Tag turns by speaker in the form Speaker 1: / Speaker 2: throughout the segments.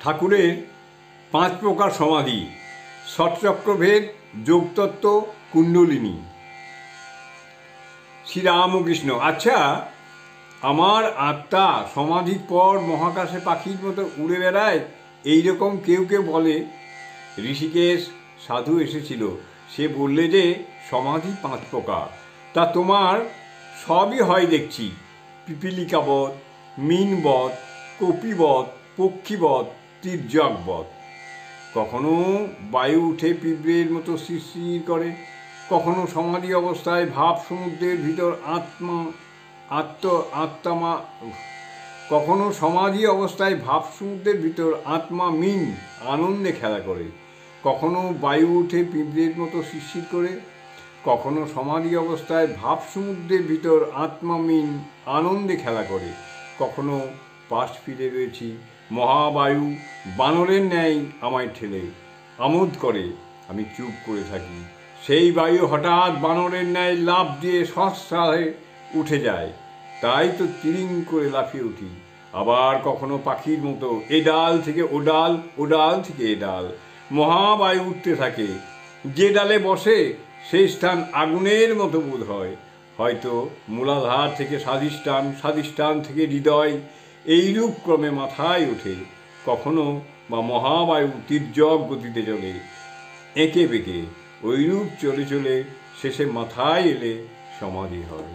Speaker 1: ঠাকুরের 5 প্রকার সমাধি, ষটচক্রভেদ, যোগতত্ত্ব, কুণ্ডলিনী। শ্রীরামকৃষ্ণ: আচ্ছা, আমার আত্মা সমাধির পর মহাকাশে পাখির মতো উড়ে বেড়ায়, এইরকম কেউ কেউ বলে। ঋষিকেশ সাধু এসেছিল, সে বললে যে সমাধি 5 প্রকার। তা তোমার সবই হয় দেখছি, পিপীলিকাবধ, মিনবধ, কপিবধ, পক্ষীবধ, তির্যকবধ। কখনো বায়ু উঠে পিঁপড়ের মতো শিরশির করে, কখনো সমাধি অবস্থায় ভাব সমুদ্রের ভিতর কখনো সমাধি অবস্থায় ভাব সমুদ্রের ভিতর আত্মা মিন আনন্দে খেলা করে, কখনো বায়ু উঠে পিঁপড়ের মতো শিরশির করে, কখনো সমাধি অবস্থায় ভাব সমুদ্রের ভিতর আত্মা মিন আনন্দে খেলা করে, কখনো পাশ ফিরে রয়েছি, মহাবায়ু বানরের ন্যায় আমায় ঠেলে আমোদ করে, আমি চুপ করে থাকি। সেই বায়ু হঠাৎ বানরের ন্যায় লাফ দিয়ে সহস্রায় উঠে যায়, তাই তো তিরিং করে লাফিয়ে উঠি। আবার কখনো পাখির মতো এ ডাল থেকে ও ডাল, ও ডাল থেকে এ ডাল, মহাবায়ু উঠতে থাকে। যে ডালে বসে সেই স্থান আগুনের মতো বোধ হয়, হয়তো মূলাধার থেকে স্বাধিষ্ঠান, স্বাধিষ্ঠান থেকে হৃদয়, এইরূপ ক্রমে মাথায় ওঠে। কখনো বা মহাবায়ু তির্যক গতিতে চলে এঁকে বেঁকে, ওইরূপ চলে চলে শেষে মাথায় এলে সমাধি হয়।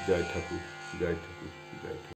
Speaker 1: জয় ঠাকুর, জয় ঠাকুর, জয় ঠাকুর।